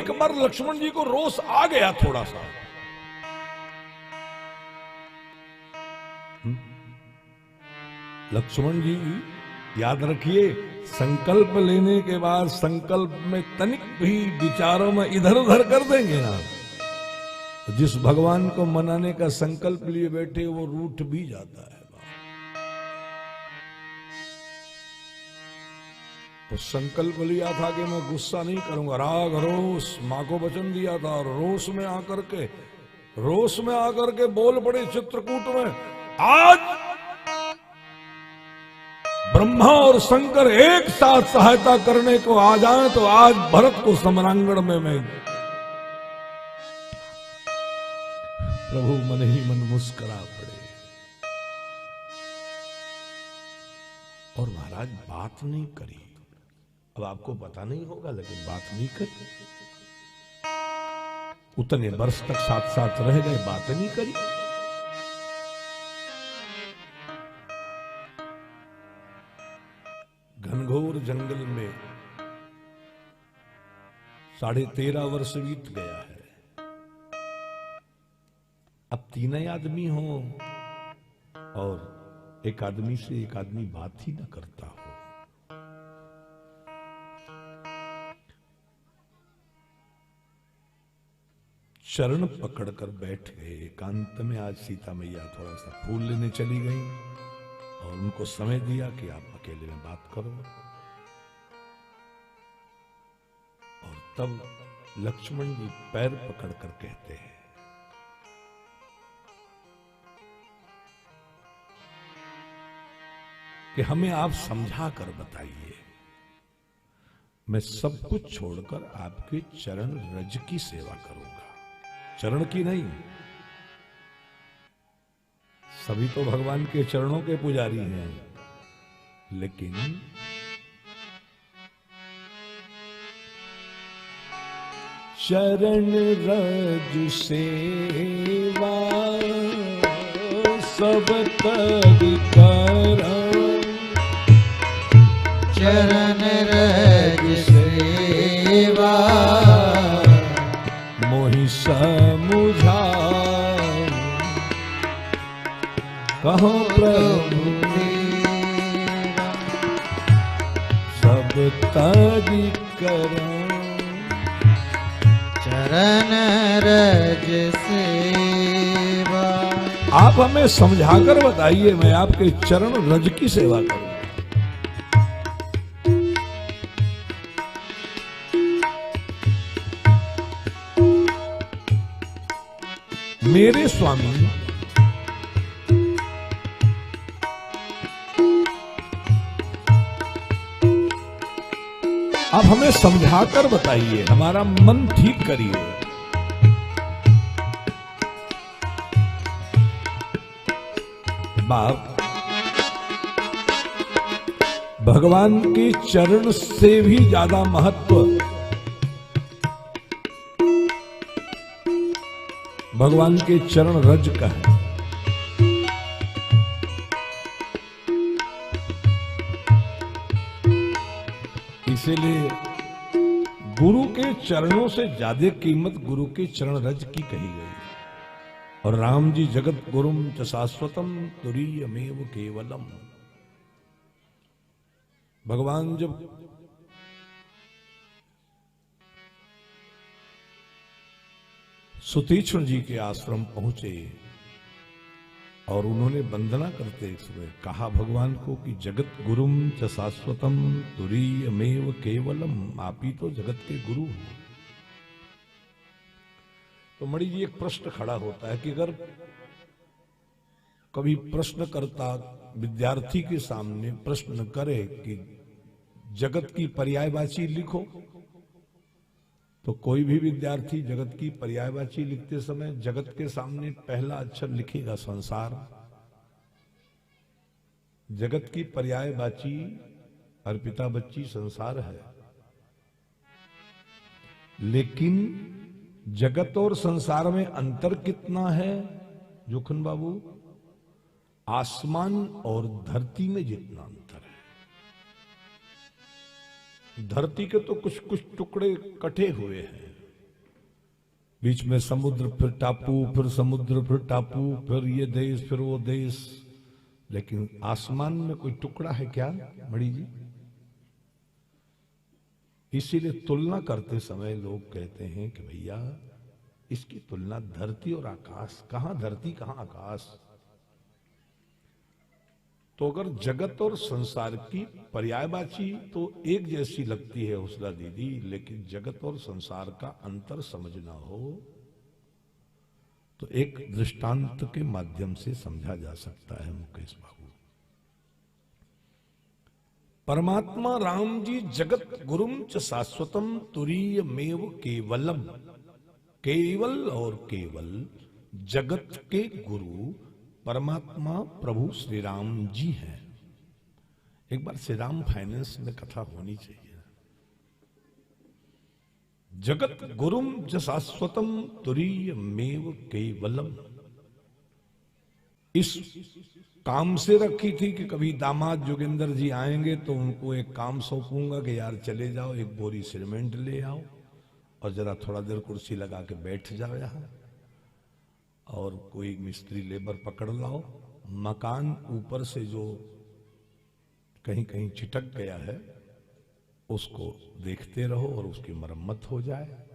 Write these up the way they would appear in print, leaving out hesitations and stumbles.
एक बार लक्ष्मण जी को रोष आ गया थोड़ा सा। लक्ष्मण जी याद रखिए, संकल्प लेने के बाद संकल्प में तनिक भी विचारों में इधर उधर कर देंगे ना, जिस भगवान को मनाने का संकल्प लिए बैठे वो रूठ भी जाता है। तो संकल्प लिया था कि मैं गुस्सा नहीं करूंगा, राग रोष, मां को वचन दिया था, और रोष में आकर के बोल पड़े चित्रकूट में, आज ब्रह्मा और शंकर एक साथ सहायता करने को आ जाएं तो आज भरत को सम्रांगण में मैं। प्रभु मन ही मन मुस्कुरा पड़े। और महाराज बात नहीं करी। अब आपको पता नहीं होगा, लेकिन बात नहीं करी। उतने वर्ष तक साथ साथ रह गए, बात नहीं करी। घनघोर जंगल में 13.5 वर्ष बीत गया है। अब 3 आदमी हो और एक आदमी से एक आदमी बात ही न करता हो। चरण पकड़कर बैठ गए एकांत में। आज सीता मैया थोड़ा सा फूल लेने चली गई और उनको समय दिया कि आप अकेले में बात करो। और तब लक्ष्मण जी पैर पकड़कर कहते हैं, कि हमें आप समझा कर बताइए, मैं सब कुछ छोड़कर आपके चरण रज की सेवा करूंगा, चरण की नहीं। सभी तो भगवान के चरणों के पुजारी हैं, लेकिन चरण रज सेवा सब तब करम, चरण रज सेवा मोहि समुझा, कहो प्रभु सब तरि करम, चरण रज सेवा। आप हमें समझाकर बताइए, मैं आपके चरण रज की सेवा करूं। मेरे स्वामी आप हमें समझाकर बताइए, हमारा मन ठीक करिए। बाप भगवान के चरण से भी ज्यादा महत्व भगवान के चरण रज का है। इसीलिए गुरु के चरणों से ज्यादा कीमत गुरु के चरण रज की कही गई। और राम जी जगत गुरुम च शाश्वतम तुरीयमेव केवलम। भगवान जब सुतीक्ष्ण जी के आश्रम पहुंचे और उन्होंने वंदना करते हुए कहा भगवान को कि जगत गुरुम च शाश्वतम तुरीयमेव केवलम, आप ही तो जगत के गुरु हैं। तो मणि जी एक प्रश्न खड़ा होता है कि अगर कभी प्रश्नकर्ता विद्यार्थी के सामने प्रश्न करे कि जगत की पर्यायवाची लिखो, तो कोई भी विद्यार्थी जगत की पर्यायवाची लिखते समय जगत के सामने पहला अक्षर लिखेगा संसार। जगत की पर्यायवाची अर्पिता बच्ची संसार है, लेकिन जगत और संसार में अंतर कितना है जोखन बाबू? आसमान और धरती में जितना अंतर है। धरती के तो कुछ कुछ टुकड़े कटे हुए हैं, बीच में समुद्र, फिर टापू, फिर समुद्र, फिर टापू, फिर ये देश, फिर वो देश, लेकिन आसमान में कोई टुकड़ा है क्या मणि जी? इसीलिए तुलना करते समय लोग कहते हैं कि भैया इसकी तुलना धरती और आकाश, कहां धरती कहां आकाश। तो अगर जगत और संसार की पर्यायवाची तो एक जैसी लगती है हुसला दीदी, लेकिन जगत और संसार का अंतर समझना हो तो एक दृष्टांत के माध्यम से समझा जा सकता है मुकेश बाबू। परमात्मा राम जी जगत गुरुम च शाश्वतम तुरीय मेव केवलम, केवल और केवल जगत के गुरु परमात्मा प्रभु श्री राम जी हैं। एक बार श्री राम फाइनेंस में कथा होनी चाहिए। जगत गुरुम च शाश्वतम तुरीय मेव केवलम, इस काम से रखी थी कि कभी दामाद जोगिंदर जी आएंगे तो उनको एक काम सौंपूंगा कि यार चले जाओ, एक बोरी सीमेंट ले आओ और जरा थोड़ा देर कुर्सी लगा के बैठ जाओ यहां, और कोई मिस्त्री लेबर पकड़ लाओ, मकान ऊपर से जो कहीं कहीं चिटक गया है उसको देखते रहो और उसकी मरम्मत हो जाए।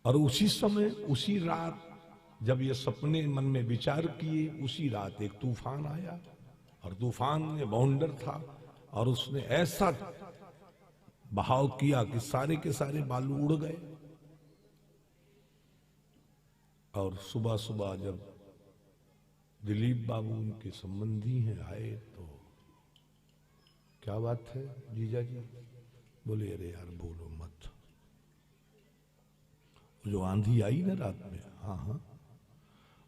और उसी समय, उसी रात जब ये सपने मन में विचार किए, उसी रात एक तूफान आया और तूफान में बाउंडर था और उसने ऐसा बहाव किया कि सारे के सारे बालू उड़ गए। और सुबह सुबह जब दिलीप बाबू उनके संबंधी हैं आए तो क्या बात है जीजा जी? बोले अरे यार बोलो मत, जो आंधी आई ना रात में, हाँ हाँ,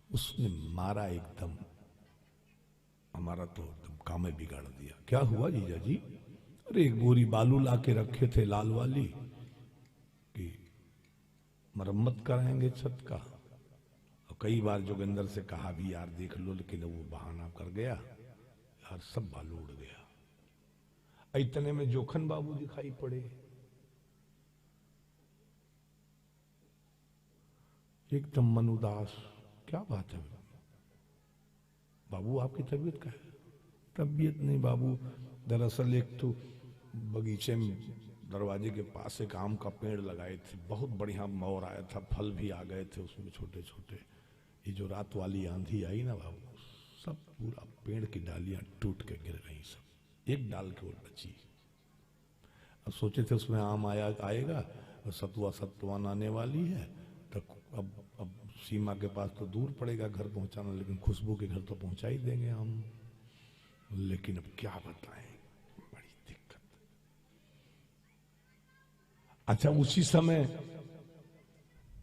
उसने मारा एकदम, हमारा तो एकदम काम बिगाड़ दिया। क्या हुआ जीजा जी? अरे एक बोरी बालू ला के रखे थे लाल वाली कि मरम्मत कराएंगे छत का, और कई बार जोगिंदर से कहा भी यार देख लो, लेकिन वो बहाना कर गया यार, सब बालू उड़ गया। इतने में जोखन बाबू दिखाई पड़े, एकदम मन उदास। क्या बात है बाबू, आपकी तबीयत क्या है? तबीयत नहीं बाबू, दरअसल एक तो बगीचे में दरवाजे के पास एक आम का पेड़ लगाए थे, बहुत बढ़िया मोर आया था, फल भी आ गए थे उसमें छोटे छोटे। ये जो रात वाली आंधी आई ना बाबू, सब पूरा पेड़ की डालियां टूट के गिर गई, सब एक डाल के वो बची। अब सोचे थे उसमें आम आएगा और सतुआन आने वाली है, तो अब सीमा के पास तो दूर पड़ेगा घर पहुंचाना, लेकिन खुशबू के घर तो पहुंचा ही देंगे हम। लेकिन अब क्या बताएं, बड़ी दिक्कत। अच्छा उसी समय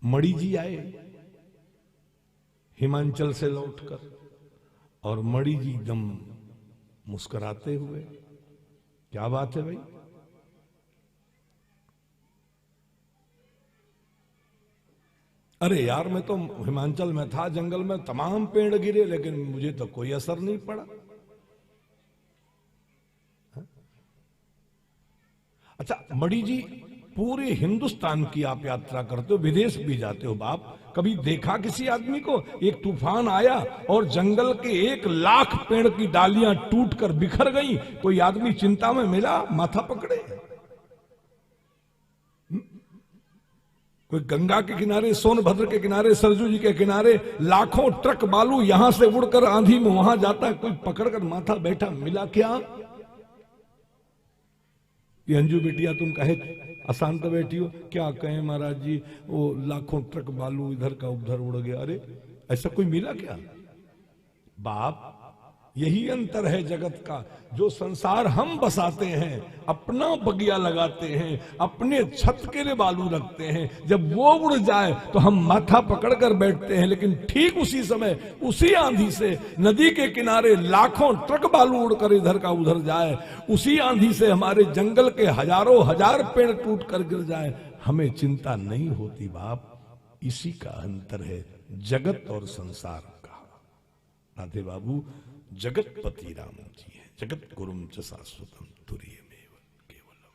मणि जी आए हिमाचल से लौटकर, और मणि जी एकदम मुस्कुराते हुए, क्या बात है भाई? अरे यार मैं तो हिमाचल में था, जंगल में तमाम पेड़ गिरे, लेकिन मुझे तो कोई असर नहीं पड़ा। अच्छा मणि जी, पूरे हिंदुस्तान की आप यात्रा करते हो, विदेश भी जाते हो बाप, कभी देखा किसी आदमी को एक तूफान आया और जंगल के 1,00,000 पेड़ की डालियां टूटकर बिखर गई, कोई आदमी चिंता में मिला, माथा पकड़े? कोई गंगा के किनारे, सोनभद्र के किनारे, सरजू जी के किनारे लाखों ट्रक बालू यहां से उड़कर आंधी में वहां जाता है, कोई पकड़कर माथा बैठा, मिला क्या? ये अंजू बेटिया तुम कहे अशांत बैठी हो, क्या कहें महाराज जी, वो लाखों ट्रक बालू इधर का उधर उड़ गया। अरे ऐसा कोई मिला क्या बाप? यही अंतर है जगत का। जो संसार हम बसाते हैं, अपना बगिया लगाते हैं, अपने छत के लिए बालू रखते हैं, जब वो उड़ जाए तो हम माथा पकड़कर बैठते हैं, लेकिन ठीक उसी समय, उसी आंधी से नदी के किनारे लाखों ट्रक बालू उड़कर इधर का उधर जाए, उसी आंधी से हमारे जंगल के हजारों हजार पेड़ टूट कर गिर जाए, हमें चिंता नहीं होती बाप। इसी का अंतर है जगत और संसार का। राधे बाबू, जगतपति राम जी है, जगत गुरुम च शाश्वतम तुरीयमेव केवलम।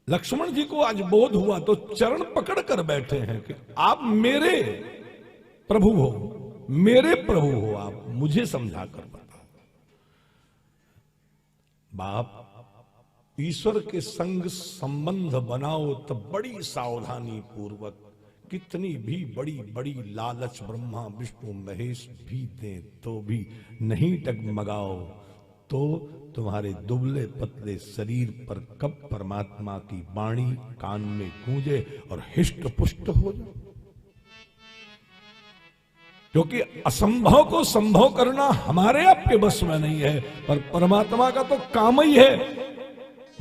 लक्ष्मण जी को आज बोध हुआ तो चरण पकड़ कर बैठे हैं कि आप मेरे प्रभु हो, मेरे प्रभु हो, आप मुझे समझा कर बताओ। बाप, ईश्वर के संग संबंध बनाओ तो बड़ी सावधानी पूर्वक, कितनी भी बड़ी बड़ी लालच ब्रह्मा विष्णु महेश भी दें तो भी नहीं डगमगाओ, तो तुम्हारे दुबले पतले शरीर पर कब परमात्मा की वाणी कान में गूंजे और हिष्ट पुष्ट हो जाए। क्योंकि असंभव को संभव करना हमारे आपके बस में नहीं है, पर परमात्मा का तो काम ही है।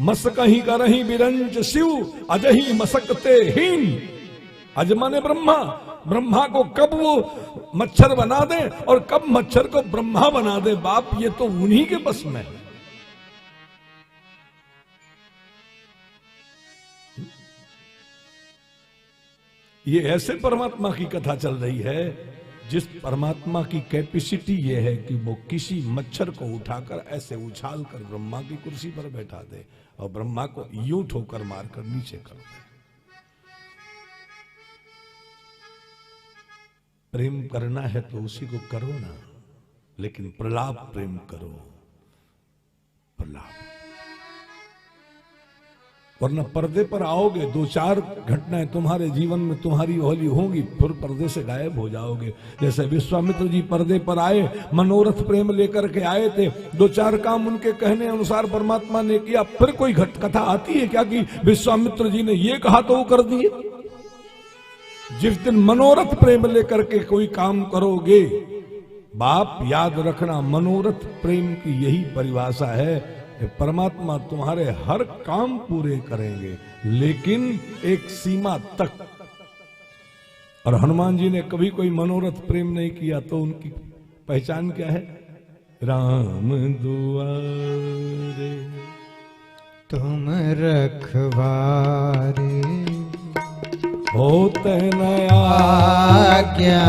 मसक ही करही बिरंज शिव, अजही मसकते हीन। अजमाने ब्रह्मा, ब्रह्मा को कब वो मच्छर बना दे और कब मच्छर को ब्रह्मा बना दे, बाप ये तो उन्हीं के बस में है। ये ऐसे परमात्मा की कथा चल रही है जिस परमात्मा की कैपेसिटी ये है कि वो किसी मच्छर को उठाकर ऐसे उछाल कर ब्रह्मा की कुर्सी पर बैठा दे और ब्रह्मा को यूं ठोकर मारकर नीचे कर दे। प्रेम करना है तो उसी को करो ना, लेकिन प्रलाप प्रेम करो, प्रलाप। वरना पर्दे पर आओगे, दो चार घटनाएं तुम्हारे जीवन में तुम्हारी होली होंगी, फिर पर्दे से गायब हो जाओगे। जैसे विश्वामित्र जी पर्दे पर आए, मनोरथ प्रेम लेकर के आए थे, दो चार काम उनके कहने अनुसार परमात्मा ने किया, फिर कोई कथा आती है क्या कि विश्वामित्र जी ने ये कहा तो वो कर दिए। जिस दिन मनोरथ प्रेम लेकर के कोई काम करोगे, बाप याद रखना, मनोरथ प्रेम की यही परिभाषा है, परमात्मा तुम्हारे हर काम पूरे करेंगे, लेकिन एक सीमा तक। और हनुमान जी ने कभी कोई मनोरथ प्रेम नहीं किया, तो उनकी पहचान क्या है? राम दुआरे तुम रखवारे, होते नया आज्ञा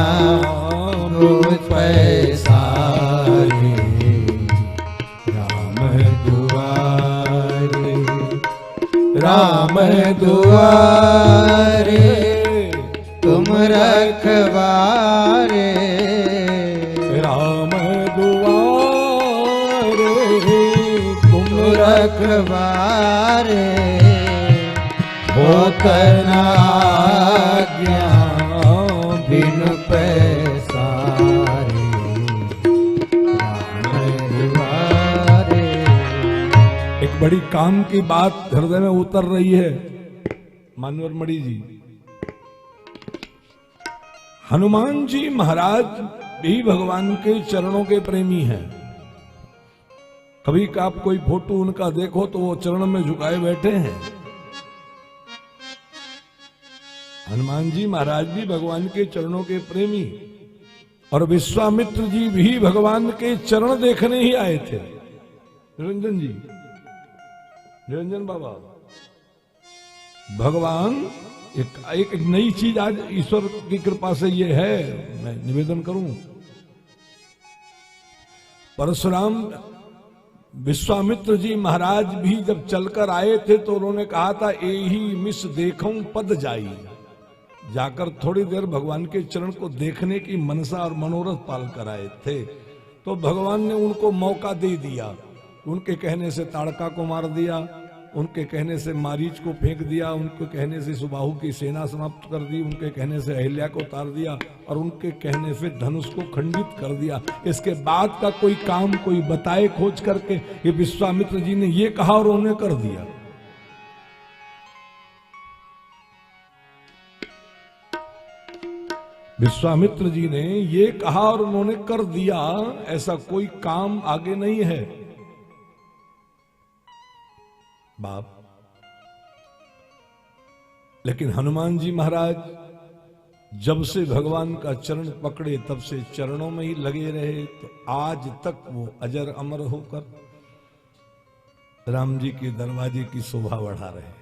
मुझ पैसारे। राम दुआरे तुम रखवारे, राम दुआरे तुम रखवारे, होत न आज्ञा बिन पैसारे। एक बड़ी काम की बात हृदय में उतर रही है मानवर मणि जी। हनुमान जी महाराज भी भगवान के चरणों के प्रेमी हैं। कभी का आप कोई फोटो उनका देखो तो वो चरण में झुकाए बैठे हैं। हनुमान जी महाराज भी भगवान के चरणों के प्रेमी, और विश्वामित्र जी भी भगवान के चरण देखने ही आए थे। निरंजन जी, निरंजन बाबा, भगवान एक नई चीज आज ईश्वर की कृपा से ये है, मैं निवेदन करूं। परशुराम विश्वामित्र जी महाराज भी जब चलकर आए थे तो उन्होंने कहा था, एही मिस देखूं पद जाई। जाकर थोड़ी देर भगवान के चरण को देखने की मनसा और मनोरथ पाल कर आए थे, तो भगवान ने उनको मौका दे दिया। उनके कहने से ताड़का को मार दिया, उनके कहने से मारीच को फेंक दिया, उनके कहने से सुबाहु की सेना समाप्त कर दी, उनके कहने से अहिल्या को उतार दिया, और उनके कहने से धनुष को खंडित कर दिया। इसके बाद का कोई काम कोई बताए खोज करके, ये विश्वामित्र जी ने ये कहा और उन्होंने कर दिया। विश्वामित्र जी ने ये कहा और उन्होंने कर दिया, ऐसा कोई काम आगे नहीं है बाप। लेकिन हनुमान जी महाराज जब से भगवान का चरण पकड़े तब से चरणों में ही लगे रहे, तो आज तक वो अजर अमर होकर राम जी के दरवाजे की शोभा बढ़ा रहे।